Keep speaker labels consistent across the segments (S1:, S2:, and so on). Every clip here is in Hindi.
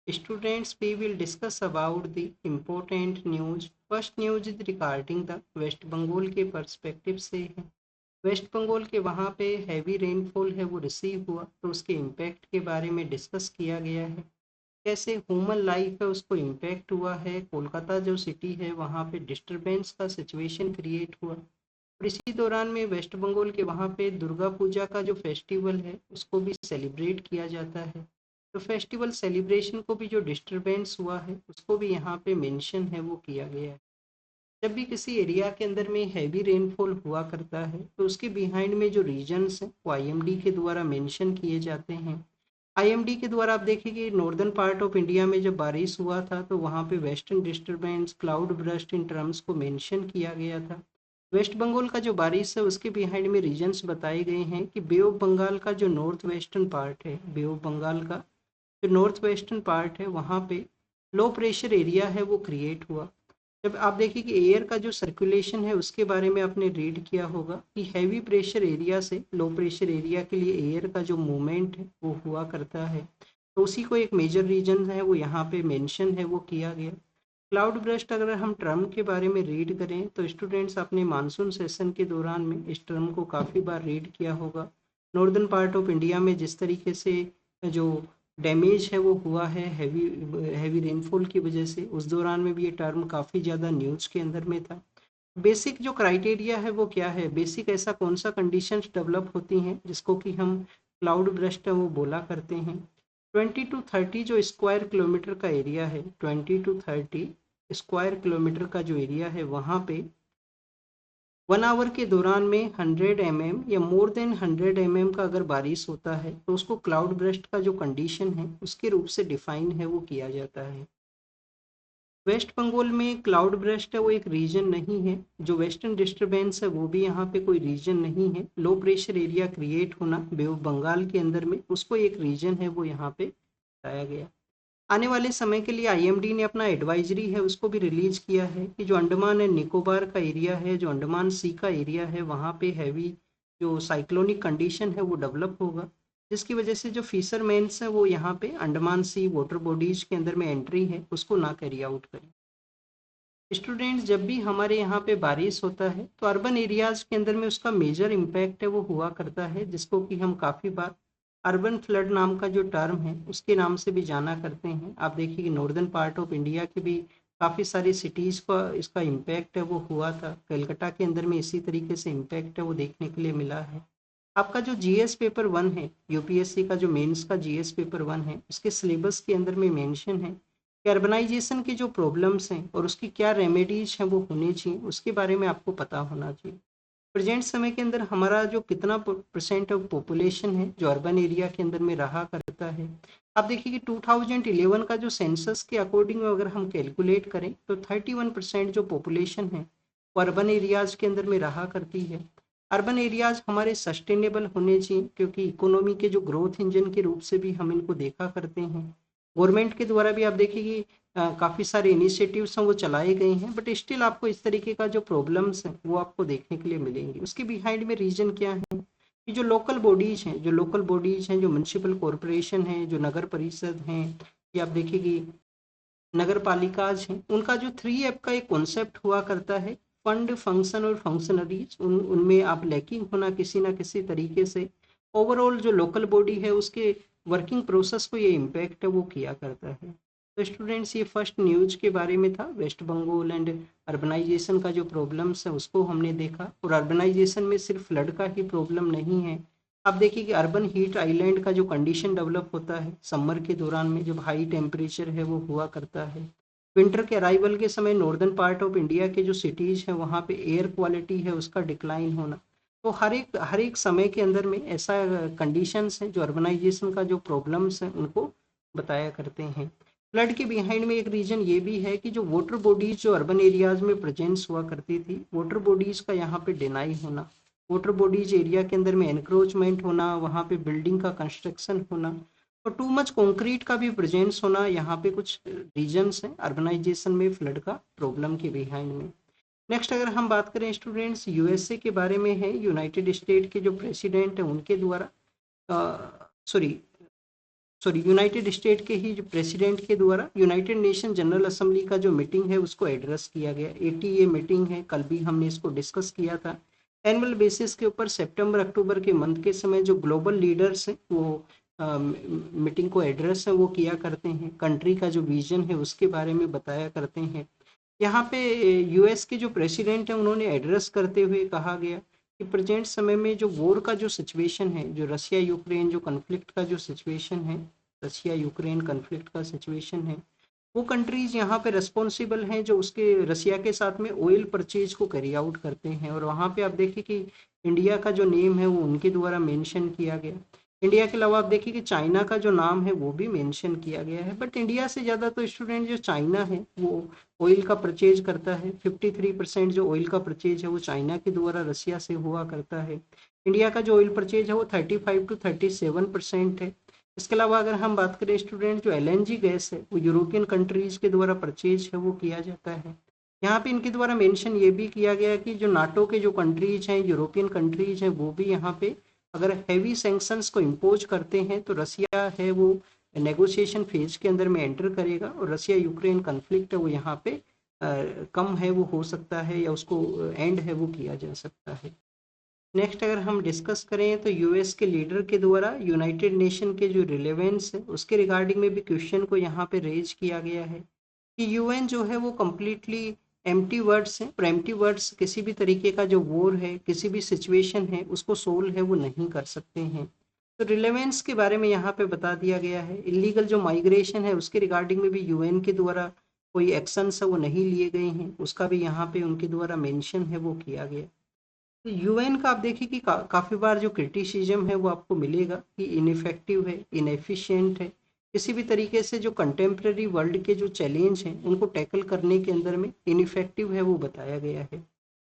S1: Students, we will discuss about the important news. First news is regarding the West Bengal के पर्सपेक्टिव से है। वेस्ट बंगाल के वहाँ पे हैवी रेनफॉल है वो रिसीव हुआ, तो उसके इम्पैक्ट के बारे में डिस्कस किया गया है। कैसे ह्यूमन लाइफ है उसको इम्पैक्ट हुआ है। कोलकाता जो सिटी है वहाँ पे डिस्टरबेंस का सिचुएशन क्रिएट हुआ, और इसी दौरान में वेस्ट बंगाल के वहाँ पे दुर्गा पूजा का जो फेस्टिवल है उसको भी सेलिब्रेट किया जाता है। तो फेस्टिवल सेलिब्रेशन को भी जो डिस्टरबेंस हुआ है उसको भी यहाँ पे मेंशन है वो किया गया है। जब भी किसी एरिया के अंदर में हैवी रेनफॉल हुआ करता है तो उसके बिहाइंड में जो रीजन्स हैं वो आईएमडी के द्वारा मेंशन किए जाते हैं। आईएमडी के द्वारा आप देखिए कि नॉर्दर्न पार्ट ऑफ इंडिया में जब बारिश हुआ था तो वहाँ पे western disturbance cloud burst in terms को मेंशन किया गया था। वेस्ट बंगाल का जो बारिश है उसके बिहाइंड में रीजन्स बताए गए हैं कि बे ऑफ बंगाल का जो नॉर्थ वेस्टर्न पार्ट है, बे ऑफ बंगाल का जो नॉर्थ वेस्टर्न पार्ट है वहाँ पे लो प्रेशर एरिया है वो क्रिएट हुआ। जब आप देखिए कि एयर का जो सर्कुलेशन है उसके बारे में आपने रीड किया होगा कि हैवी प्रेशर एरिया से लो प्रेशर एरिया के लिए एयर का जो मूवमेंट है वो हुआ करता है, तो उसी को एक मेजर रीजन है वो यहाँ पे मेंशन है वो किया गया। क्लाउड ब्रस्ट अगर हम टर्म के बारे में रीड करें तो स्टूडेंट्स अपने मानसून सेशन के दौरान में इस टर्म को काफ़ी बार रीड किया होगा। नॉर्दर्न पार्ट ऑफ इंडिया में जिस तरीके से जो डैमेज है वो हुआ है हैवी हैवी रेनफॉल की वजह से, उस दौरान में भी ये टर्म काफ़ी ज़्यादा न्यूज़ के अंदर में था। बेसिक जो क्राइटेरिया है वो क्या है, बेसिक ऐसा कौन सा कंडीशंस डेवलप होती हैं जिसको कि हम क्लाउड ब्रस्ट है वो बोला करते हैं। 20 to 30 जो स्क्वायर किलोमीटर का एरिया है, 20 to 30 स्क्वायर किलोमीटर का जो एरिया है वहाँ पे 1 आवर के दौरान में 100 mm या मोर देन 100 mm का अगर बारिश होता है तो उसको क्लाउड ब्रस्ट का जो कंडीशन है उसके रूप से डिफाइन है वो किया जाता है। वेस्ट बंगाल में क्लाउड ब्रस्ट है वो एक रीजन नहीं है, जो वेस्टर्न डिस्टरबेंस है वो भी यहाँ पे कोई रीजन नहीं है। लो प्रेशर एरिया क्रिएट होना बे ऑफ बंगाल के अंदर में उसको एक रीजन है वो यहाँ पे बताया गया। आने वाले समय के लिए आईएमडी ने अपना एडवाइजरी है उसको भी रिलीज किया है कि जो अंडमान एंड निकोबार का एरिया है, जो अंडमान सी का एरिया है वहाँ पे हैवी जो साइक्लोनिक कंडीशन है वो डेवलप होगा, जिसकी वजह से जो फिशरमैन्स हैं वो यहाँ पे अंडमान सी वाटर बॉडीज के अंदर में एंट्री है उसको ना कैरी आउट करें। स्टूडेंट्स, जब भी हमारे यहाँ पे बारिश होता है तो अर्बन एरियाज के अंदर में उसका मेजर इम्पैक्ट है वो हुआ करता है, जिसको कि हम काफ़ी बार अर्बन फ्लड नाम का जो टर्म है उसके नाम से भी जाना करते हैं। आप देखिए कि नॉर्दर्न पार्ट ऑफ इंडिया की भी काफ़ी सारी सिटीज़ का इसका इम्पैक्ट है वो हुआ था। कलकत्ता के अंदर में इसी तरीके से इम्पैक्ट है वो देखने के लिए मिला है। आपका जो जीएस पेपर 1 है, यूपीएससी का जो मेंस का जीएस पेपर 1 है उसके सिलेबस के अंदर में मेंशन है कि अर्बनाइजेशन के जो प्रॉब्लम्स हैं और उसकी क्या रेमेडीज हैं वो होने चाहिए, उसके बारे में आपको पता होना चाहिए। प्रेजेंट समय के अंदर हमारा जो कितना परसेंट ऑफ पॉपुलेशन है जो अर्बन एरिया के अंदर में रहा करता है। आप देखिए कि 2011 का जो सेंसस के अकॉर्डिंग अगर हम कैलकुलेट करें तो 31% जो पॉपुलेशन है वो अर्बन एरियाज के अंदर में रहा करती है। अर्बन एरियाज हमारे सस्टेनेबल होने चाहिए क्योंकि इकोनॉमी के जो ग्रोथ इंजन के रूप से भी हम इनको देखा करते हैं। गवर्नमेंट के द्वारा भी आप देखिए कि काफ़ी सारे इनिशिएटिव्स हैं वो चलाए गए हैं, बट स्टिल आपको इस तरीके का जो प्रॉब्लम्स हैं वो आपको देखने के लिए मिलेंगे। उसके बिहाइंड में रीजन क्या है कि जो लोकल बॉडीज हैं, जो म्यूनसिपल कॉरपोरेशन हैं, जो नगर परिषद हैं, या आप देखिए कि नगर पालिकाज हैं, उनका जो 3 एफ का एक कॉन्सेप्ट हुआ करता है, फंड फंक्शन और फंक्शनरीज, उनमें आप लैकिंग होना किसी ना किसी तरीके से ओवरऑल जो लोकल बॉडी है उसके वर्किंग प्रोसेस को ये इम्पैक्ट है वो किया करता है। तो स्टूडेंट्स, ये फर्स्ट न्यूज के बारे में था। वेस्ट बंगाल एंड अर्बनाइजेशन का जो प्रॉब्लम्स है उसको हमने देखा, और अर्बनाइजेशन में सिर्फ फ्लड का ही प्रॉब्लम नहीं है। आप देखिए कि अर्बन हीट आइलैंड का जो कंडीशन डेवलप होता है समर के दौरान में जब हाई टेम्परेचर है वो हुआ करता है। विंटर के अराइवल के समय नॉर्दर्न पार्ट ऑफ इंडिया के जो सिटीज़ हैं वहाँ पे एयर क्वालिटी है उसका डिक्लाइन होना। तो हर एक समय के अंदर में ऐसा कंडीशंस हैं जो अर्बनाइजेशन का जो प्रॉब्लम्स हैं उनको बताया करते हैं। फ्लड के बिहाइंड में एक रीजन ये भी है कि जो वाटर बॉडीज जो अर्बन एरियाज में प्रेजेंस हुआ करती थी, वाटर बॉडीज का यहाँ पे डिनाई होना, वाटर बॉडीज एरिया के अंदर में एनक्रोचमेंट होना, वहाँ पे बिल्डिंग का कंस्ट्रक्शन होना, और टू मच कंक्रीट का भी प्रेजेंस होना, यहाँ पे कुछ रीजन्स हैं अर्बनाइजेशन में फ्लड का प्रॉब्लम के बिहाइंड में। नेक्स्ट अगर हम बात करें स्टूडेंट्स, यूएसए के बारे में है। यूनाइटेड स्टेट के जो प्रेसिडेंट हैं उनके द्वारा सॉरी सॉरी यूनाइटेड स्टेट के ही जो प्रेसिडेंट के द्वारा यूनाइटेड नेशन जनरल असेंबली का जो मीटिंग है उसको एड्रेस किया गया। 80 मीटिंग है, कल भी हमने इसको डिस्कस किया था। एनुअल बेसिस के ऊपर सितंबर अक्टूबर के मंथ के समय जो ग्लोबल लीडर्स हैं वो मीटिंग को एड्रेस है वो किया करते हैं, कंट्री का जो विजन है उसके बारे में बताया करते हैं। यहाँ पे यूएस के जो प्रेसिडेंट हैं उन्होंने एड्रेस करते हुए कहा गया कि प्रेजेंट समय में जो वॉर का जो सिचुएशन है, जो रशिया यूक्रेन जो कन्फ्लिक्ट का जो सिचुएशन है, रशिया यूक्रेन कन्फ्लिक्ट का सिचुएशन है, वो कंट्रीज यहाँ पे रिस्पॉन्सिबल हैं जो उसके रशिया के साथ में ऑयल परचेज को कैरी आउट करते हैं। और वहाँ पे आप देखिए कि इंडिया का जो नेम है वो उनके द्वारा मेंशन किया गया। इंडिया के अलावा आप देखिए कि चाइना का जो नाम है वो भी मेंशन किया गया है, बट इंडिया से ज़्यादा तो स्टूडेंट जो चाइना है वो ऑयल का परचेज करता है। 53% जो ऑयल का परचेज है वो चाइना के द्वारा रसिया से हुआ करता है। इंडिया का जो ऑयल परचेज है वो 35 to 37% है। इसके अलावा अगर हम बात करें स्टूडेंट, जो एलएनजी गैस है वो यूरोपियन कंट्रीज के द्वारा परचेज है वो किया जाता है। यहाँ पे इनके द्वारा मेंशन ये भी किया गया कि जो नाटो के जो कंट्रीज हैं, यूरोपियन कंट्रीज हैं, वो भी यहाँ पे अगर हैवी सैंक्शंस को इम्पोज करते हैं तो रसिया है वो नेगोशिएशन फेज के अंदर में एंटर करेगा और रसिया यूक्रेन कन्फ्लिक्ट है वो यहाँ पे कम है वो हो सकता है या उसको एंड है वो किया जा सकता है। नेक्स्ट अगर हम डिस्कस करें तो यूएस के लीडर के द्वारा यूनाइटेड नेशन के जो रिलेवेंस है उसके रिगार्डिंग में भी क्वेश्चन को यहाँ पे रेज किया गया है कि यूएन जो है वो कम्प्लीटली एम्प्टी वर्ड्स हैं, और एम्प्टी वर्ड्स किसी भी तरीके का जो वॉर है, किसी भी सिचुएशन है उसको सोल्व है वो नहीं कर सकते हैं। तो रिलेवेंस के बारे में यहाँ पे बता दिया गया है। इलीगल जो माइग्रेशन है उसके रिगार्डिंग में भी यूएन के द्वारा कोई एक्शंस है वो नहीं लिए गए हैं, उसका भी यहाँ पे उनके द्वारा मेंशन है वो किया गया। तो यूएन का आप देखिए कि काफ़ी बार जो क्रिटिसिज्म है वो आपको मिलेगा कि इनइफेक्टिव है, इनएफिशिएंट है, किसी भी तरीके से जो कंटेम्प्रेरी वर्ल्ड के जो चैलेंज हैं उनको टैकल करने के अंदर में इनइफेक्टिव है वो बताया गया है।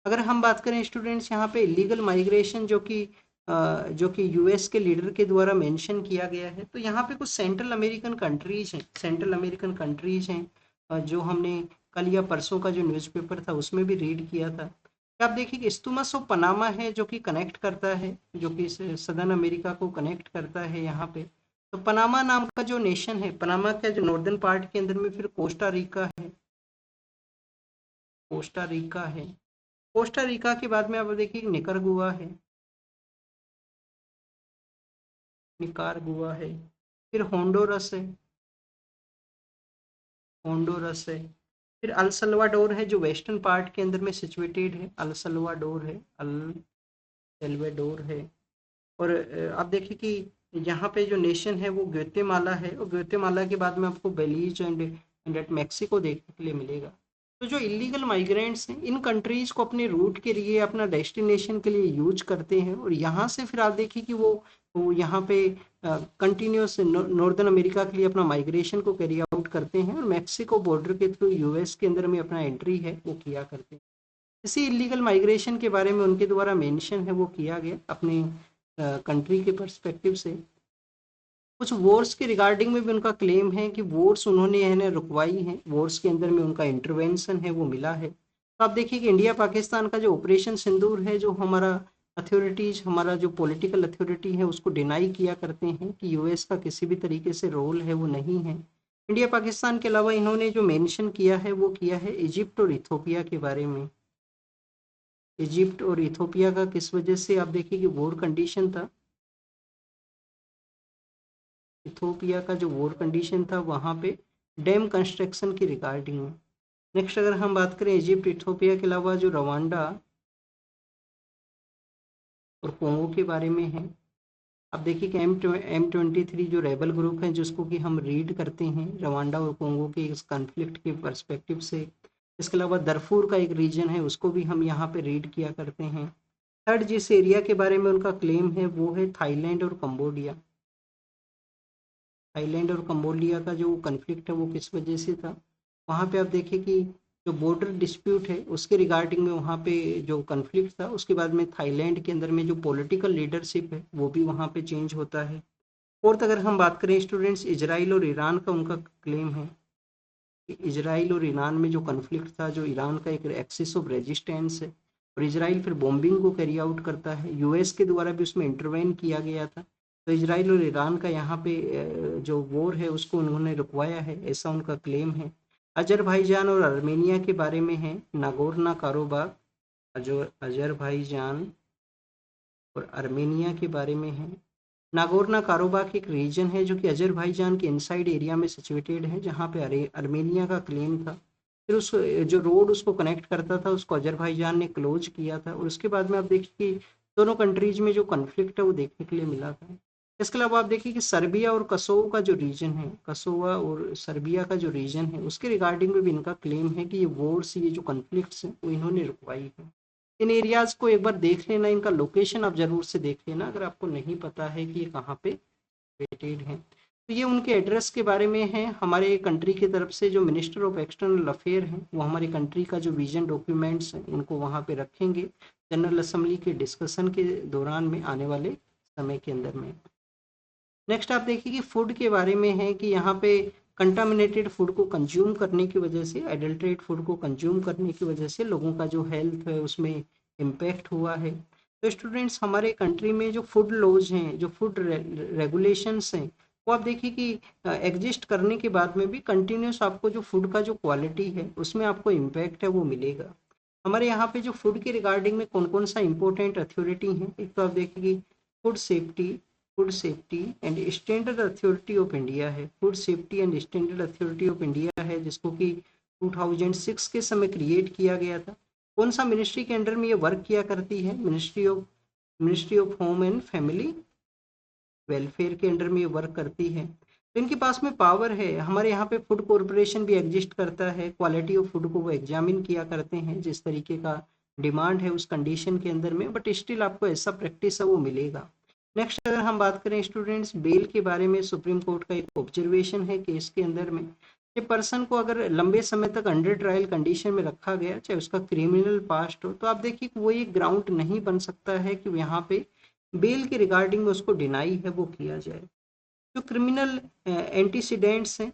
S1: अगर हम बात करें स्टूडेंट्स यहाँ पे इलीगल माइग्रेशन जो कि यूएस के लीडर के द्वारा मेंशन किया गया है, तो यहाँ पे कुछ सेंट्रल अमेरिकन कंट्रीज हैं, जो हमने कल या परसों का जो न्यूज़पेपर था उसमें भी रीड किया था। आप देखिए कि इस्तुमस ऑफ पनामा है जो कि कनेक्ट करता है, जो कि सदर्न अमेरिका को कनेक्ट करता है यहाँ पे। तो पनामा नाम का जो नेशन है, पनामा का जो नॉर्दर्न पार्ट के अंदर में फिर कोस्टा रिका है, कोस्टा रिका के बाद में आप देखिए निकरगुआ है, फिर होंडोरस है, फिर अल सल्वाडोर है जो वेस्टर्न पार्ट के अंदर में सिचुएटेड है, अल सल्वाडोर है। और आप देखिए कि यहाँ पे जो नेशन है वो ग्वाटेमाला है, और ग्वाटेमाला के बाद में आपको बेलीज एंड मैक्सिको देखने के लिए मिलेगा। तो जो इलीगल माइग्रेंट्स हैं इन कंट्रीज को अपने रूट के लिए, अपना डेस्टिनेशन के लिए यूज करते हैं, और यहाँ से फिर आप देखिए कि वो यहाँ पे कंटिन्यूस नॉर्दर्न अमेरिका के लिए अपना माइग्रेशन को कैरी आउट करते हैं, और मैक्सिको बॉर्डर के थ्रू यूएस के अंदर में अपना एंट्री है वो किया करते हैं। इसी इलीगल माइग्रेशन के बारे में उनके द्वारा मेंशन है वो किया गया अपने कंट्री के पर्सपेक्टिव से। कुछ वॉर्स के रिगार्डिंग में भी उनका क्लेम है कि वॉर्स उन्होंने है रुकवाई हैं, वॉर्स के अंदर में उनका इंटरवेंशन है वो मिला है। तो आप देखिए कि इंडिया पाकिस्तान का जो ऑपरेशन सिंदूर है, जो हमारा अथॉरिटीज, हमारा जो पॉलिटिकल अथॉरिटी है उसको डिनाई किया करते हैं कि यूएस का किसी भी तरीके से रोल है वो नहीं है। इंडिया पाकिस्तान के अलावा इन्होंने जो मेंशन किया है वो किया है इजिप्ट और इथोपिया के बारे में। इजिप्ट और इथोपिया का किस वजह से आप देखिए कि वॉर कंडीशन था, इथोपिया का जो वॉर कंडीशन था वहाँ पे डैम कंस्ट्रक्शन की रिगार्डिंग में। नेक्स्ट अगर हम बात करें इजिप्ट इथोपिया के अलावा जो रवांडा और कोंगो के बारे में है, अब देखिए कि M23 जो रेबल ग्रुप है जिसको कि हम रीड करते हैं रवांडा और कोंगो के इस कॉन्फ्लिक्ट के पर्सपेक्टिव से। इसके अलावा दरफूर का एक रीजन है उसको भी हम यहाँ पे रीड किया करते हैं। थर्ड जिस एरिया के बारे में उनका क्लेम है वो है थाईलैंड और कंबोडिया। थाईलैंड और कंबोडिया का जो कन्फ्लिक्ट है वो किस वजह से था, वहाँ पे आप देखिए कि जो बॉर्डर डिस्प्यूट है उसके रिगार्डिंग में वहाँ पे जो कन्फ्लिक्ट था, उसके बाद में थाईलैंड के अंदर में जो पॉलिटिकल लीडरशिप है वो भी वहाँ पे चेंज होता है। फोर्थ अगर हम बात करें स्टूडेंट्स, इजराइल और ईरान का उनका क्लेम है कि इजराइल और ईरान में जो कन्फ्लिक्ट था, जो ईरान का एक एक्सिस ऑफ रेजिस्टेंस है और इजराइल फिर बॉम्बिंग को कैरी आउट करता है, यूएस के द्वारा भी उसमें इंटरवेन किया गया था। तो इजराइल और ईरान का यहाँ पे जो वॉर है उसको उन्होंने रुकवाया है, ऐसा उनका क्लेम है। अजरबैजान और आर्मेनिया के बारे में है, नागोर्नो कारोबाख, जो अजरबैजान और आर्मेनिया के बारे में है। नागोर्नो कारोबाख एक रीजन है जो कि अजरबैजान के इनसाइड एरिया में सिचुएटेड है, जहाँ पे आर्मेनिया का क्लेम था। फिर उस जो रोड उसको कनेक्ट करता था उसको अजरबैजान ने क्लोज किया था, और उसके बाद में आप देखिए कि दोनों कंट्रीज में जो कन्फ्लिक्ट है वो देखने के लिए मिला था। इसके अलावा आप देखिए कि सर्बिया और कसोवो का जो रीजन है, कसोवा और सर्बिया का जो रीजन है, उसके रिगार्डिंग में भी इनका क्लेम है कि ये वॉर्स, ये जो कन्फ्लिक्ट्स हैं वो इन्होंने रुकवाई है। इन एरियाज को एक बार देख लेना, इनका लोकेशन आप जरूर से देख लेना अगर आपको नहीं पता है कि ये कहाँ पे लोकेटेड है। तो ये उनके एड्रेस के बारे में है। हमारे कंट्री की तरफ से जो मिनिस्टर ऑफ एक्सटर्नल अफेयर हैं वो हमारी कंट्री का जो विजन डॉक्यूमेंट्स हैं उनको वहाँ पे रखेंगे जनरल असेंबली के डिस्कशन के दौरान में आने वाले समय के अंदर में। नेक्स्ट आप देखिए कि फूड के बारे में है कि यहाँ पे कंटामिनेटेड फूड को कंज्यूम करने की वजह से, एडल्ट्रेट फूड को कंज्यूम करने की वजह से लोगों का जो हेल्थ है उसमें इम्पैक्ट हुआ है। तो स्टूडेंट्स, हमारे कंट्री में जो फूड लॉज हैं, जो फूड रेगुलेशंस हैं, वो आप देखिए कि एग्जिस्ट करने के बाद में भी कंटिन्यूस आपको जो फूड का जो क्वालिटी है उसमें आपको इम्पैक्ट है वो मिलेगा। हमारे यहाँ पे जो फूड के रिगार्डिंग में कौन कौन सा इंपॉर्टेंट अथॉरिटी है, एक तो आप देखिए कि food safety and standard authority of India है। Food safety and standard authority of India है, जिसको कि 2006 के समय क्रिएट किया गया था। कौन सा मिनिस्ट्री के अंडर में ये वर्क किया करती है? Ministry of home and family welfare के अंडर में ये वर्क करती है। तो इनके पास में पावर है। हमारे यहाँ पे फूड कॉरपोरेशन भी एग्जिस्ट करता है, क्वालिटी ऑफ फूड को वो एग्जामिन किया करते हैं, जिस तरीके का डिमांड है उस कंडीशन के अंदर में, बट स्टिल आपको ऐसा प्रैक्टिस है वो मिलेगा। नेक्स्ट अगर हम बात करें स्टूडेंट्स बेल के बारे में, सुप्रीम कोर्ट का एक ऑब्जर्वेशन है केस के अंदर में, कि पर्सन को अगर लंबे समय तक अंडर ट्रायल कंडीशन में रखा गया, चाहे उसका क्रिमिनल पास्ट हो, तो आप देखिए कि वो एक ग्राउंड नहीं बन सकता है कि यहाँ पे बेल के रिगार्डिंग में उसको डिनाई है वो किया जाए। जो क्रिमिनल एंटीसीडेंट्स हैं,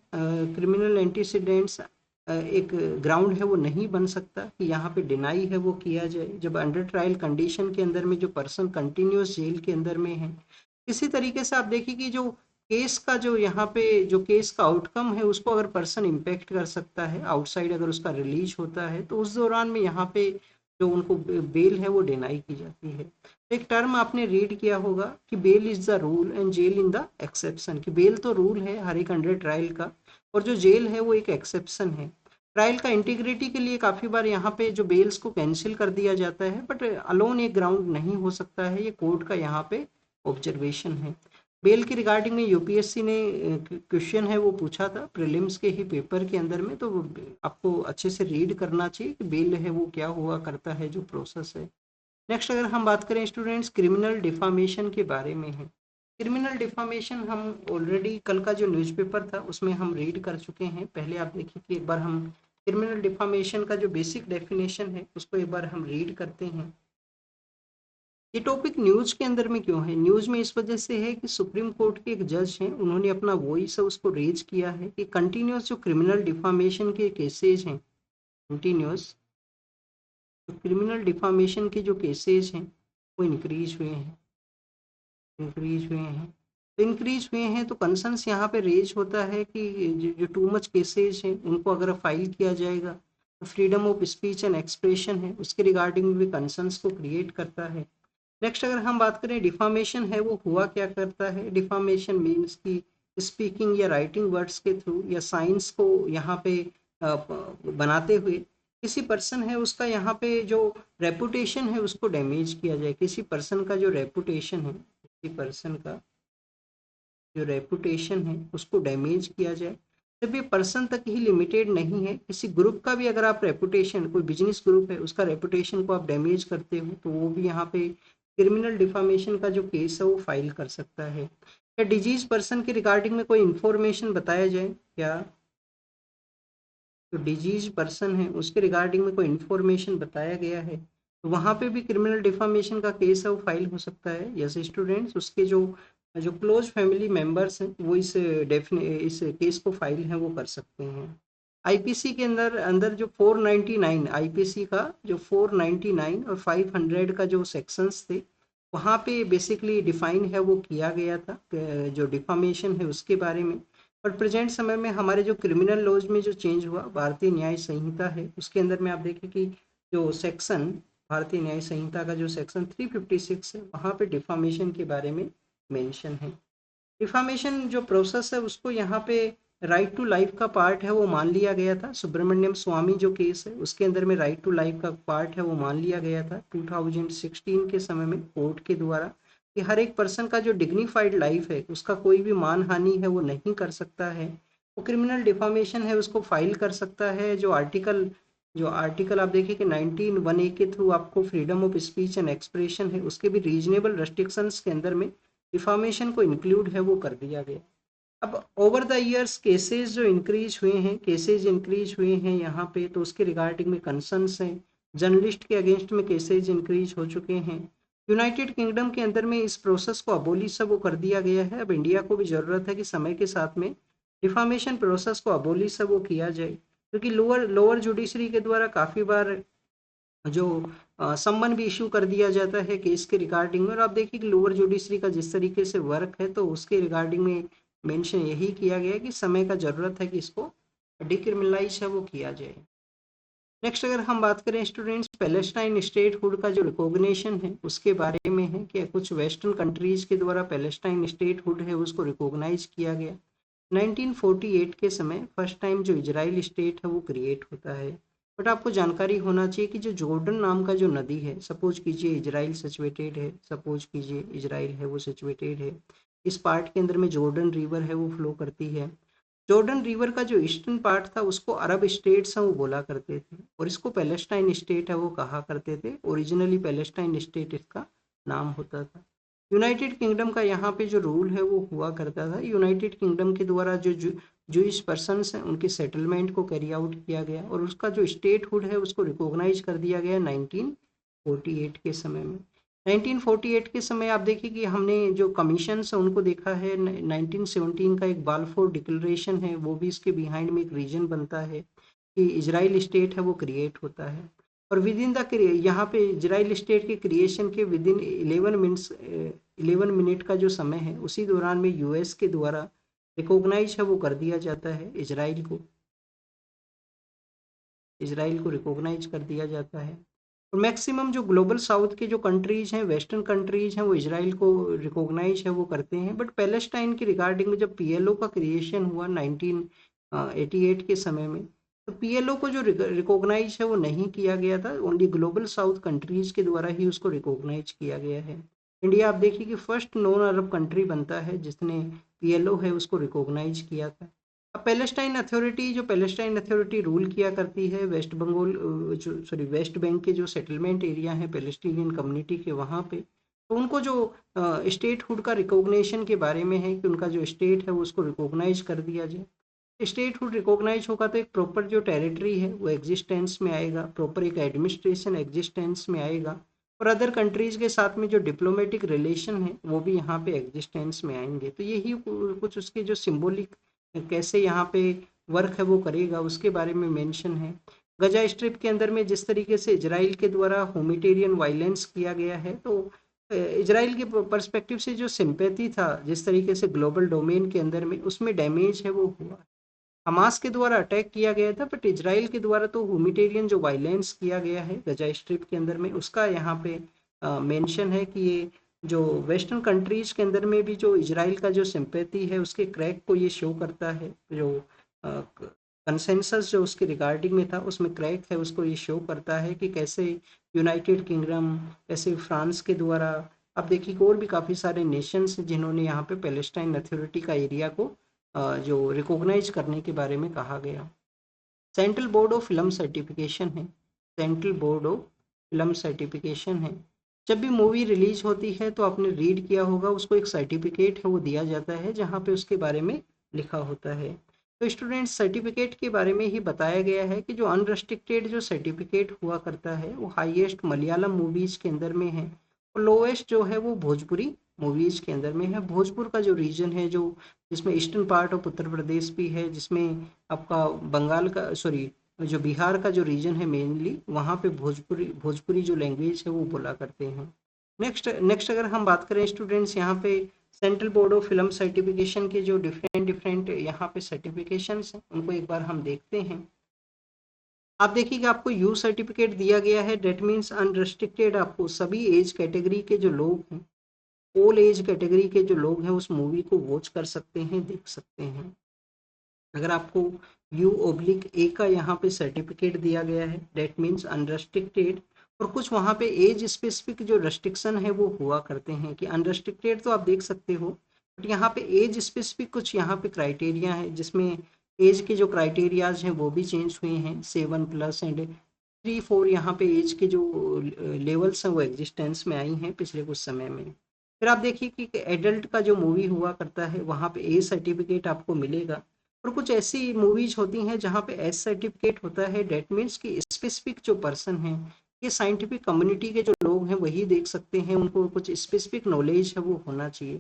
S1: क्रिमिनल एंटीसीडेंट्स एक ग्राउंड है वो नहीं बन सकता कि यहाँ पे डिनाई है वो किया जाए, जब अंडर ट्रायल कंडीशन के अंदर में जो पर्सन कंटिन्यूस जेल के अंदर में है। इसी तरीके से आप देखिए कि जो केस का जो यहाँ पे जो केस का आउटकम है उसको अगर पर्सन इम्पेक्ट कर सकता है, आउटसाइड अगर उसका रिलीज होता है, तो उस दौरान में यहाँ पे जो उनको बेल है वो डिनाई की जाती है। एक टर्म आपने रीड किया होगा कि bail is the rule and jail in the exception, कि बेल तो रूल है हर एक अंडर ट्रायल का, और जो जेल है वो एक एक्सेप्शन है। ट्रायल का इंटीग्रिटी के लिए काफ़ी बार यहाँ पे जो बेल्स को कैंसिल कर दिया जाता है, बट अलोन एक ग्राउंड नहीं हो सकता है, ये कोर्ट का यहाँ पे ऑब्जर्वेशन है। बेल की रिगार्डिंग में यूपीएससी ने क्वेश्चन है वो पूछा था प्रीलिम्स के ही पेपर के अंदर में, तो आपको अच्छे से रीड करना चाहिए कि बेल है वो क्या हुआ करता है, जो प्रोसेस है। नेक्स्ट अगर हम बात करें स्टूडेंट्स क्रिमिनल डिफामेशन के बारे में है। क्रिमिनल डिफामेशन हम ऑलरेडी कल का जो न्यूज़पेपर था उसमें हम रीड कर चुके हैं। पहले आप देखिए कि एक बार हम क्रिमिनल डिफामेशन का जो बेसिक डेफिनेशन है उसको एक बार हम रीड करते हैं। ये टॉपिक न्यूज के अंदर में क्यों है? न्यूज में इस वजह से है कि सुप्रीम कोर्ट के एक जज हैं, उन्होंने अपना वॉइस है उसको रेज किया है कि कंटिन्यूस जो क्रिमिनल डिफामेशन के केसेज हैं, कंटिन्यूस जो क्रिमिनल डिफामेशन के जो केसेज हैं वो इंक्रीज हुए हैं, इंक्रीज हुए हैं। तो इंक्रीज हुए हैं तो कंसर्न्स यहाँ पे रेज होता है कि जो टू मच केसेज हैं उनको अगर फाइल किया जाएगा तो freedom of speech and expression है उसके रिगार्डिंग भी कंसर्न्स को क्रिएट करता है। नेक्स्ट अगर हम बात करें डिफामेशन है वो हुआ क्या करता है। डिफामेशन मीन्स कि स्पीकिंग या राइटिंग वर्ड्स के थ्रू या साइंस को यहाँ पे बनाते हुए किसी पर्सन है उसका यहाँ पे जो रेपुटेशन है उसको डैमेज किया जाए। किसी पर्सन का जो रेपुटेशन है, किसी पर्सन का जो रेपुटेशन है उसको डैमेज किया जाए। जब ये पर्सन तक ही लिमिटेड नहीं है, किसी ग्रुप का भी अगर आप रेपुटेशन, कोई बिजनेस ग्रुप है उसका रेपुटेशन को आप डैमेज करते हो तो वो भी यहाँ पे क्रिमिनल डिफामेशन का जो केस है वो फाइल कर सकता है। या डिजीज पर्सन के रिगार्डिंग में कोई इंफॉर्मेशन बताया जाए, क्या जो डिजीज पर्सन है उसके रिगार्डिंग में कोई इंफॉर्मेशन बताया गया है तो वहाँ पे भी क्रिमिनल डिफामेशन का केस है वो फाइल हो सकता है। यस स्टूडेंट्स, उसके जो जो क्लोज फैमिली मेंबर्स हैं वो इस केस को फाइल है वो कर सकते हैं। आईपीसी के अंदर अंदर जो 499 आईपीसी का जो 499 और 500 का जो सेक्शंस थे वहाँ पे बेसिकली डिफाइन है वो किया गया था जो डिफामेशन है उसके बारे में। और प्रेजेंट समय में हमारे जो क्रिमिनल लॉज में जो चेंज हुआ, भारतीय न्याय संहिता है उसके अंदर में आप देखें कि जो सेक्शन, भारतीय न्याय संहिता का जो सेक्शन 356 है वहाँ पे डिफामेशन के बारे में मेंशन है। डिफामेशन जो प्रोसेस है उसको यहाँ पे राइट टू लाइफ का पार्ट है वो मान लिया गया था। सुब्रमण्यम स्वामी जो केस है उसके अंदर में राइट टू लाइफ का पार्ट है वो मान लिया गया था 2016 के समय में कोर्ट के द्वारा, कि हर एक पर्सन का जो डिग्निफाइड लाइफ है उसका कोई भी मान हानि है वो नहीं कर सकता है। वो क्रिमिनल डिफामेशन है उसको फाइल कर सकता है। जो आर्टिकल आप देखिए कि 19(1)(a) के थ्रू आपको freedom of speech and expression है उसके भी रीजनेबल रेस्ट्रिक्शंस के अंदर में डिफामेशन को इंक्लूड है वो कर दिया गया। अब over the years cases increase हुए हैं यहाँ पे, तो उसके रिगार्डिंग में कंसर्न्स हैं। जर्नलिस्ट के अगेंस्ट में केसेज इंक्रीज हो चुके हैं। यूनाइटेड किंगडम के अंदर में इस प्रोसेस को अबोलिश वो कर दिया गया है। अब इंडिया को भी ज़रूरत है कि समय के साथ में डिफामेशन प्रोसेस को अबोलिश वो किया जाए, क्योंकि लोअर लोअर जुडिशरी के द्वारा काफ़ी बार जो सम्मन भी इशू कर दिया जाता है केस के रिगार्डिंग में। और आप देखिए कि लोअर जुडिशरी का जिस तरीके से वर्क है तो उसके रिगार्डिंग में मेंशन यही किया गया है कि समय का ज़रूरत है कि इसको डिक्रिमिनलाइज है वो किया जाए। नेक्स्ट अगर हम बात करें स्टूडेंट्स, पैलेस्टाइन स्टेटहुड का जो रिकॉग्निशन है उसके बारे में है कि कुछ वेस्टर्न कंट्रीज के द्वारा पैलेस्टाइन स्टेटहुड है उसको रिकॉग्नाइज किया गया। 1948 के समय फर्स्ट टाइम जो इजराइल स्टेट है वो क्रिएट होता है। बट आपको जानकारी होना चाहिए कि जो जॉर्डन नाम का जो नदी है, सपोज कीजिए इजराइल सिचुएटेड है, सपोज कीजिए इजराइल है वो सिचुएटेड है, इस पार्ट के अंदर में जॉर्डन रिवर है वो फ्लो करती है। जॉर्डन रिवर का जो ईस्टर्न पार्ट था उसको अरब स्टेट्स हैं वो बोला करते थे, और इसको पैलेस्टाइन स्टेट है वो कहा करते थे। ओरिजिनली पैलेस्टाइन स्टेट इसका नाम होता था। यूनाइटेड किंगडम का यहाँ पे जो रूल है वो हुआ करता था। यूनाइटेड किंगडम के द्वारा जो जूइश पर्सनस हैं उनके सेटलमेंट को कैरी आउट किया गया, और उसका जो स्टेटहुड है उसको रिकॉग्नाइज कर दिया गया 1948 के समय में। 1948 के समय आप देखिए कि हमने जो कमीशंस हैं उनको देखा है। 1917 का एक बालफोर डिक्लेरेशन है, वो भी इसके बिहाइंड में एक रीजन बनता है कि इजराइल स्टेट है वो क्रिएट होता है। और विद इन द यहाँ पे इजराइल स्टेट के क्रिएशन के विद इन 11 मिनट का जो समय है उसी दौरान में यूएस के द्वारा रिकॉग्नाइज है वो कर दिया जाता है। इजराइल को रिकॉग्नाइज कर दिया जाता है। और मैक्सिमम जो ग्लोबल साउथ के जो कंट्रीज हैं, वेस्टर्न कंट्रीज हैं, वो इजराइल को रिकॉग्नाइज है वो करते हैं। बट पैलेस्टाइन की रिगार्डिंग में जब पीएलओ का क्रिएशन हुआ 1988 के समय में, तो पीएलओ को जो रिकॉग्नाइज है वो नहीं किया गया था। ओनली ग्लोबल साउथ कंट्रीज के द्वारा ही उसको रिकॉग्नाइज किया गया है। इंडिया आप देखिए कि फर्स्ट नॉन अरब कंट्री बनता है जिसने पीएलओ है उसको रिकॉग्नाइज किया था। अब पैलेस्टाइन अथॉरिटी रूल किया करती है वेस्ट बंगाल, वेस्ट बैंक के जो सेटलमेंट एरिया है पैलेस्टीनियन कम्युनिटी के वहाँ पे। तो उनको जो स्टेटहुड का रिकॉग्निशन के बारे में है कि उनका जो स्टेट है वो उसको रिकॉग्नाइज कर दिया जाए। स्टेटहुड रिकॉग्नाइज होगा तो एक प्रॉपर जो टेरिटरी है वो एग्जिस्टेंस में आएगा, प्रॉपर एक एडमिनिस्ट्रेशन एग्जिस्टेंस में आएगा, और अदर कंट्रीज के साथ में जो डिप्लोमेटिक रिलेशन है वो भी यहाँ पे एग्जिस्टेंस में आएंगे। तो यही कुछ उसके जो सिंबॉलिक कैसे यहाँ पे वर्क है वो करेगा उसके बारे में मेंशन है। गजा स्ट्रिप के अंदर में जिस तरीके से इजराइल के द्वारा ह्यूमैनिटेरियन वायलेंस किया गया है, तो इजराइल के पर्सपेक्टिव से जो सिंपैथी था जिस तरीके से ग्लोबल डोमेन के अंदर में उसमें डैमेज है वो हुआ। हमास के द्वारा अटैक किया गया था, बट इजराइल के द्वारा तो ह्यूमैनिटेरियन जो वायलेंस किया गया है गजा स्ट्रिप के अंदर में उसका यहाँ पे मेंशन है कि ये जो वेस्टर्न कंट्रीज के अंदर में भी जो इजराइल का जो सिंपैथी है उसके क्रैक को ये शो करता है। जो कंसेंसस जो उसके रिगार्डिंग में था उसमें क्रैक है उसको ये शो करता है कि कैसे यूनाइटेड किंगडम, कैसे फ्रांस के द्वारा, अब देखिए और भी काफ़ी सारे नेशंस जिन्होंने यहाँ पे पैलेस्टाइन अथॉरिटी का एरिया को जो रिकॉग्नाइज करने के बारे में कहा गया। Central board of film certification है, central board of film certification है। जब भी मूवी रिलीज होती है तो आपने रीड किया होगा उसको एक सर्टिफिकेट है वो दिया जाता है जहाँ पे उसके बारे में लिखा होता है। तो स्टूडेंट्स सर्टिफिकेट के बारे में ही बताया गया है कि जो अनरेस्ट्रिक्टेड जो सर्टिफिकेट हुआ करता है वो हाईएस्ट मलयालम मूवीज के अंदर में है, और लोएस्ट जो है वो भोजपुरी मूवीज के अंदर में है। भोजपुर का जो रीजन है जो जिसमें eastern part of Uttar Pradesh भी है, जिसमें आपका बंगाल का जो बिहार का जो रीजन है मेनली वहाँ पे भोजपुरी भोजपुरी जो लैंग्वेज है वो बोला करते हैं। नेक्स्ट नेक्स्ट अगर हम बात करें स्टूडेंट्स, यहाँ पे central board of film certification के जो डिफरेंट डिफरेंट यहाँ पे सर्टिफिकेशंस हैं उनको एक बार हम देखते हैं। आप देखिए कि आपको यू सर्टिफिकेट दिया गया है, डेट मीन्स अनरिस्ट्रिक्टेड, आपको सभी एज कैटेगरी के जो लोग हैं, ऑल एज कैटेगरी के जो लोग हैं उस मूवी को वॉच कर सकते हैं, देख सकते हैं। अगर आपको यू ओब्लिक ए का यहाँ पे सर्टिफिकेट दिया गया है, डेट मीन्स अनरेस्ट्रिक्टेड, और कुछ वहाँ पे एज स्पेसिफिक जो रेस्ट्रिक्शन है वो हुआ करते हैं कि अनरेस्ट्रिक्टेड तो आप देख सकते हो, बट यहाँ पे एज स्पेसिफिक कुछ यहाँ पे क्राइटेरिया है, जिसमें एज के जो क्राइटेरियाज हैं वो भी चेंज हुए हैं, 7+ एंड 3-4 यहाँ पे एज के जो लेवल्स हैं वो एग्जिस्टेंस में आई हैं पिछले कुछ समय में। फिर आप देखिए कि एडल्ट का जो मूवी हुआ करता है वहाँ पे ए सर्टिफिकेट आपको मिलेगा, और कुछ ऐसी मूवीज होती हैं जहाँ पे एस सर्टिफिकेट होता है, डेट मीन्स कि स्पेसिफिक जो पर्सन है, ये साइंटिफिक कम्युनिटी के जो लोग हैं वही देख सकते हैं, उनको कुछ स्पेसिफिक नॉलेज है वो होना चाहिए।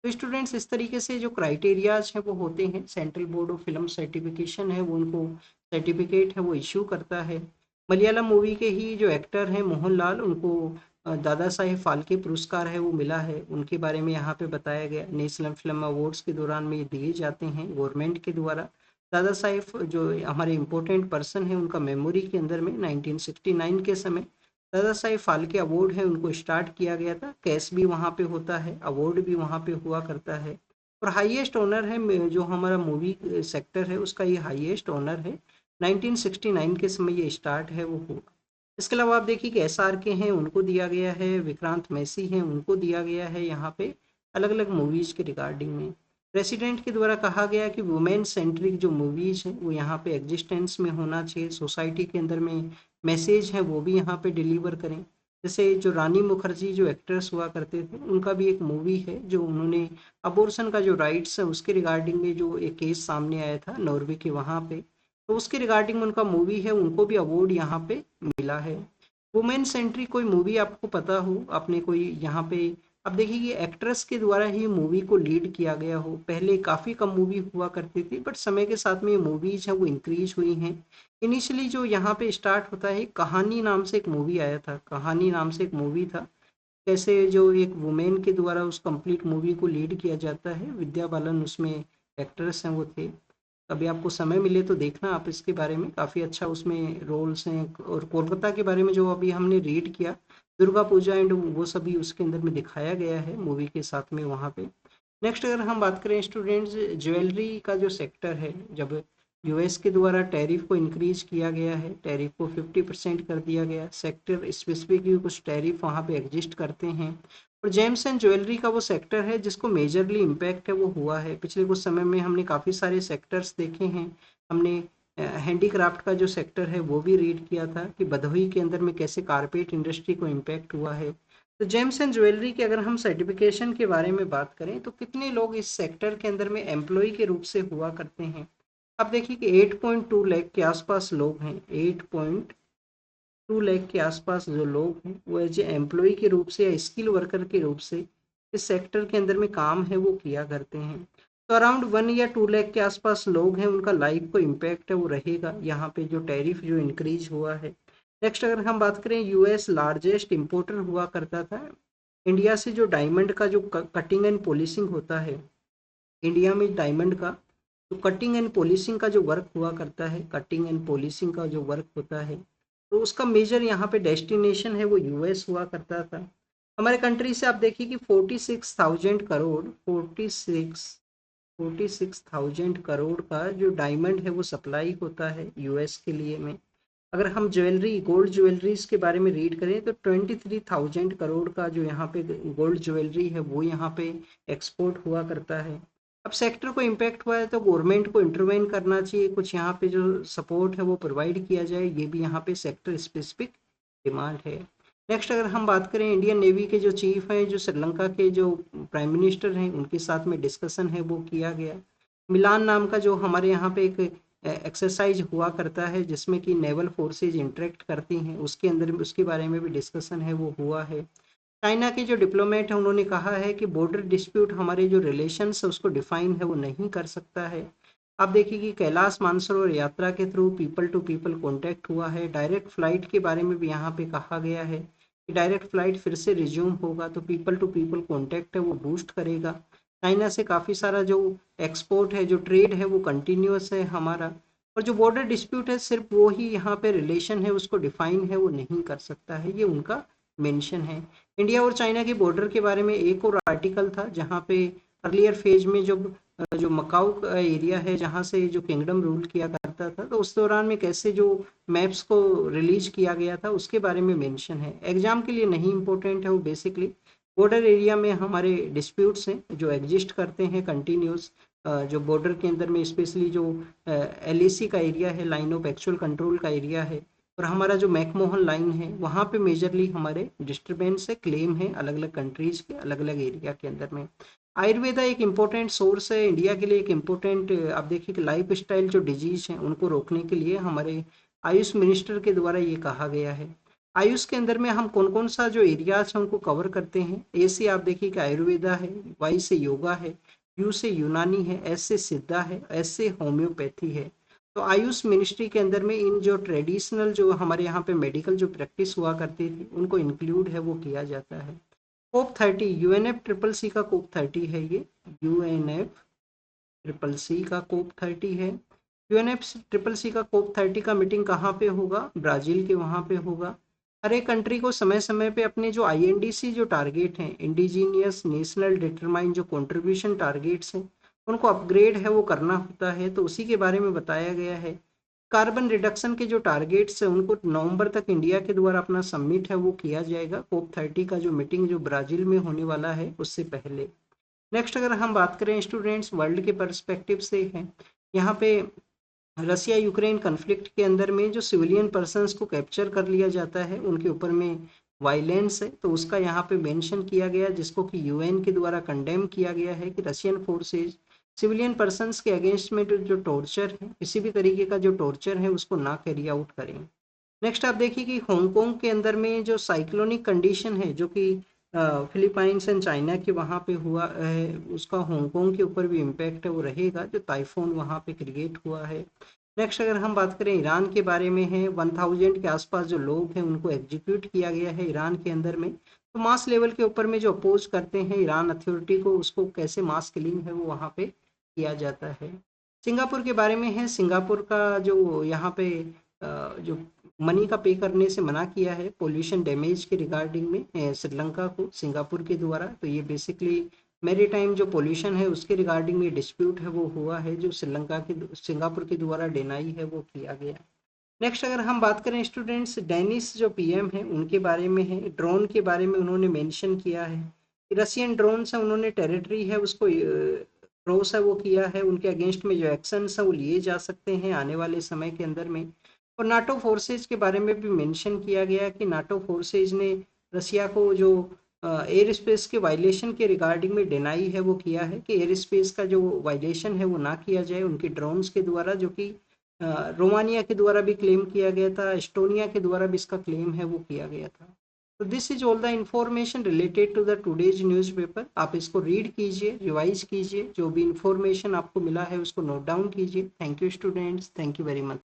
S1: तो स्टूडेंट्स इस तरीके से जो क्राइटेरियाज हैं वो होते हैं, central board of film certification है वो उनको सर्टिफिकेट है वो इश्यू करता है। मलयालम मूवी के ही जो एक्टर हैं मोहनलाल, उनको दादा साहेब फाल्के पुरस्कार है वो मिला है, उनके बारे में यहाँ पे बताया गया। नेशनल फिल्म अवार्ड्स के दौरान में ये दिए जाते हैं गवर्नमेंट के द्वारा। दादा साहेब जो हमारे इम्पोर्टेंट पर्सन है, उनका मेमोरी के अंदर में 1969 के समय दादा साहेब फाल्के अवार्ड है उनको स्टार्ट किया गया था। कैश भी वहाँ पे होता है, अवार्ड भी वहाँ पे हुआ करता है, और हाईएस्ट ऑनर है जो हमारा मूवी सेक्टर है उसका ये हाईएस्ट ऑनर है। 1969 के समय ये स्टार्ट है वो हुआ। इसके अलावा आप देखिए कि एसआर के हैं उनको दिया गया है, विक्रांत मैसी हैं उनको दिया गया है यहाँ पे अलग अलग मूवीज के रिगार्डिंग में। प्रेसिडेंट के द्वारा कहा गया कि वुमेन सेंट्रिक जो मूवीज हैं वो यहाँ पे एग्जिस्टेंस में होना चाहिए, सोसाइटी के अंदर में मैसेज है वो भी यहाँ पे डिलीवर करें। जैसे जो रानी मुखर्जी जो एक्ट्रेस हुआ करते थे, उनका भी एक मूवी है जो उन्होंने अबॉर्शन का जो राइट्स है उसके रिगार्डिंग में जो एक केस सामने आया था नॉर्वे के वहाँ पे, तो उसके रिगार्डिंग उनका मूवी है, उनको भी अवार्ड यहाँ पे मिला है। वुमेन सेंट्रिक कोई मूवी आपको पता हो, आपने कोई यहाँ पे अब देखिए कि एक्ट्रेस के द्वारा ही मूवी को लीड किया गया हो, पहले काफ़ी कम मूवी हुआ करती थी बट समय के साथ में ये मूवीज हैं वो इंक्रीज हुई हैं। इनिशियली जो यहाँ पे स्टार्ट होता है, कहानी नाम से एक मूवी आया था, कहानी नाम से एक मूवी था, कैसे जो एक वुमेन के द्वारा उस कंप्लीट मूवी को लीड किया जाता है, विद्या बालन उसमें एक्ट्रेस हैं वो थे। कभी आपको समय मिले तो देखना आप इसके बारे में, काफ़ी अच्छा उसमें रोल्स हैं, और कोलकाता के बारे में जो अभी हमने रीड किया, दुर्गा पूजा एंड वो सभी उसके अंदर में दिखाया गया है मूवी के साथ में वहाँ पे। नेक्स्ट अगर हम बात करें स्टूडेंट्स, ज्वेलरी का जो सेक्टर है, जब यूएस के द्वारा टैरिफ को इंक्रीज किया गया है, टैरिफ को 50% कर दिया गया, सेक्टर स्पेसिफिक कुछ टैरिफ वहाँ पे एग्जिस्ट करते हैं, और जेम्स एंड ज्वेलरी का वो सेक्टर है जिसको मेजरली इम्पैक्ट है वो हुआ है। पिछले कुछ समय में हमने काफ़ी सारे सेक्टर्स देखे हैं, हमने हैंडीक्राफ्ट का जो सेक्टर है वो भी रीड किया था कि भदोही के अंदर में कैसे कारपेट इंडस्ट्री को इम्पैक्ट हुआ है। तो जेम्स एंड ज्वेलरी के अगर हम सर्टिफिकेशन के बारे में बात करें तो कितने लोग इस सेक्टर के अंदर में एम्प्लॉय के रूप से हुआ करते हैं। अब देखिए कि 8.2 लाख के आसपास लोग हैं, 8.2 लाख के आसपास जो लोग हैं वो एज ए एम्प्लॉय के रूप से या स्किल वर्कर के रूप से इस सेक्टर के अंदर में काम है वो किया करते हैं। तो अराउंड 1 या 2 लाख के आसपास लोग हैं, उनका लाइफ को इम्पैक्ट है वो रहेगा यहाँ पे जो टैरिफ जो इंक्रीज हुआ है। नेक्स्ट अगर हम बात करें, यूएस लार्जेस्ट इम्पोर्टर हुआ करता था इंडिया से जो डायमंड का जो कटिंग एंड पॉलिशिंग होता है, इंडिया में डायमंड का तो कटिंग एंड पॉलिशिंग का जो वर्क हुआ करता है, कटिंग एंड पॉलिशिंग का जो वर्क होता है, तो उसका मेजर यहाँ पे डेस्टिनेशन है वो यूएस हुआ करता था। हमारे कंट्री से आप देखिए कि 46,000 करोड़ 46,000 करोड़ का जो डायमंड है वो सप्लाई होता है यूएस के लिए में। अगर हम ज्वेलरी गोल्ड ज्वेलरीज के बारे में रीड करें तो 23,000 करोड़ का जो यहाँ पे गोल्ड ज्वेलरी है वो यहाँ पे एक्सपोर्ट हुआ करता है। अब सेक्टर को इम्पैक्ट हुआ है तो गवर्नमेंट को इंटरवेन करना चाहिए, कुछ यहाँ पे जो सपोर्ट है वो प्रोवाइड किया जाए, ये भी यहाँ पे सेक्टर स्पेसिफिक डिमांड है। नेक्स्ट अगर हम बात करें, इंडियन नेवी के जो चीफ हैं, जो श्रीलंका के जो प्राइम मिनिस्टर हैं, उनके साथ में डिस्कशन है वो किया गया। मिलान नाम का जो हमारे यहाँ पे एक एक्सरसाइज हुआ करता है जिसमें कि नेवल फोर्सेज इंटरेक्ट करती हैं, उसके अंदर उसके बारे में भी डिस्कशन है वो हुआ है। चाइना के जो डिप्लोमेट हैं उन्होंने कहा है कि बॉर्डर डिस्प्यूट हमारे जो रिलेशंस है उसको डिफाइन है वो नहीं कर सकता है। आप देखिए कि कैलाश मानसरोवर यात्रा के through people to people contact हुआ है, डायरेक्ट फ्लाइट के बारे में भी यहाँ पे कहा गया है कि डायरेक्ट फ्लाइट फिर से रिज्यूम होगा, तो पीपल टू पीपल कॉन्टैक्ट है वो बूस्ट करेगा। चाइना से काफ़ी सारा जो एक्सपोर्ट है, जो ट्रेड है वो कंटिन्यूस है हमारा। और जो बॉर्डर डिस्प्यूट है सिर्फ वो ही यहाँ पे रिलेशन है उसको डिफाइन है वो नहीं कर सकता है, ये उनका मेंशन है। इंडिया और चाइना के बॉर्डर के बारे में एक और आर्टिकल था जहाँ पे अर्लियर फेज में जो मकाऊ का एरिया है जहाँ से जो किंगडम रूल किया करता था, तो उस दौरान में कैसे जो मैप्स को रिलीज किया गया था उसके बारे में मेंशन है। एग्जाम के लिए नहीं इम्पोर्टेंट है वो, बेसिकली बॉर्डर एरिया में हमारे डिस्प्यूट्स हैं जो एग्जिस्ट करते हैं कंटिन्यूस, जो बॉर्डर के अंदर में स्पेशली जो एलएसी का एरिया है, लाइन ऑफ एक्चुअल कंट्रोल का एरिया है, और हमारा जो मैकमोहन लाइन है वहाँ पे मेजरली हमारे डिस्टर्बेंस है, क्लेम है अलग अलग कंट्रीज के अलग अलग एरिया के अंदर में। आयुर्वेदा एक इम्पोर्टेंट सोर्स है इंडिया के लिए, एक इम्पोर्टेंट आप देखिए कि लाइफ स्टाइल जो डिजीज हैं उनको रोकने के लिए हमारे आयुष मिनिस्टर के द्वारा ये कहा गया है। आयुष के अंदर में हम कौन कौन सा जो एरियाज हैं उनको कवर करते हैं। ए से आप देखिए कि आयुर्वेदा है, वाई से योगा है, यू से यूनानी है, एस से सिद्धा है, एस से होम्योपैथी है। तो आयुष मिनिस्ट्री के अंदर में इन जो ट्रेडिशनल जो हमारे यहाँ पे मेडिकल जो प्रैक्टिस हुआ करती थी उनको इंक्लूड है वो किया जाता है। कोप 30 यूएनएफ ट्रिपल सी का कोप 30 है ये, यूएनएफ ट्रिपल सी का कोप 30 है। यूएनएफ ट्रिपल सी का कोप 30 का मीटिंग कहाँ पे होगा, ब्राजील के वहाँ पे होगा। हर एक कंट्री को समय समय पे अपने जो आईएनडीसी जो टारगेट हैं, इंडिजीनियस नेशनल डिटरमाइन जो कंट्रीब्यूशन टारगेट्स हैं उनको अपग्रेड है वो करना होता है, तो उसी के बारे में बताया गया है। कार्बन रिडक्शन के जो टारगेट्स है उनको नवंबर तक इंडिया के द्वारा अपना सबमिट है वो किया जाएगा, कोप 30 का जो मीटिंग जो ब्राजील में होने वाला है उससे पहले। नेक्स्ट अगर हम बात करें स्टूडेंट्स वर्ल्ड के पर्सपेक्टिव से है, यहाँ पे रसिया यूक्रेन कन्फ्लिक्ट के अंदर में जो सिविलियन पर्सन्स को कैप्चर कर लिया जाता है उनके ऊपर में वायलेंस है, तो उसका यहाँ पे मेंशन किया गया जिसको कि यूएन के द्वारा कंडेम किया गया है कि रशियन फोर्सेज सिविलियन पर्सन्स के अगेंस्ट में जो टॉर्चर है, किसी भी तरीके का जो टॉर्चर है उसको ना कैरी आउट करें। नेक्स्ट आप देखिए कि हांगकांग के अंदर में जो साइक्लोनिक कंडीशन है जो कि फिलीपाइंस एंड चाइना के वहाँ पे हुआ है, उसका हांगकांग के ऊपर भी इम्पैक्ट है वो रहेगा, जो टाइफून वहाँ पे क्रिएट हुआ है। नेक्स्ट अगर हम बात करें ईरान के बारे में है, 1000 के आसपास जो लोग हैं उनको एग्जीक्यूट किया गया है ईरान के अंदर में। तो मास लेवल के ऊपर में जो अपोज करते हैं ईरान अथॉरिटी को, उसको कैसे मास किलिंग है वो वहाँ पे किया जाता है। सिंगापुर के बारे में है, सिंगापुर का जो यहाँ पे जो मनी का पे करने से मना किया है पोल्यूशन डैमेज के रिगार्डिंग में श्रीलंका को सिंगापुर के द्वारा, तो ये बेसिकली मेरी टाइम जो पोल्यूशन है उसके रिगार्डिंग में डिस्प्यूट है वो हुआ है जो श्रीलंका के सिंगापुर के द्वारा डिनाई है वो किया गया। नेक्स्ट अगर हम बात करें स्टूडेंट्स डेनिस जो पीएम है उनके बारे में है, ड्रोन के बारे में उन्होंने मेंशन किया है कि रशियन ड्रोन से उन्होंने टेरिटरी है उसको क्रॉस है वो किया है, उनके अगेंस्ट में जो एक्शंस है वो लिए जा सकते हैं आने वाले समय के अंदर में। और नाटो फोर्सेज के बारे में भी मेंशन किया गया कि नाटो फोर्सेज ने रसिया को जो एयर स्पेस के वायलेशन के रिगार्डिंग में डिनाई है वो किया है कि एयर स्पेस का जो वायलेशन है वो ना किया जाए उनके ड्रोन्स के द्वारा, जो कि रोमानिया के द्वारा भी क्लेम किया गया था, एस्टोनिया के द्वारा भी इसका क्लेम है वो किया गया था। तो this is all the information related to the today's newspaper. आप इसको रीड कीजिए, रिवाइज कीजिए, जो भी इंफॉर्मेशन आपको मिला है उसको नोट डाउन कीजिए। Thank you students, thank you very much.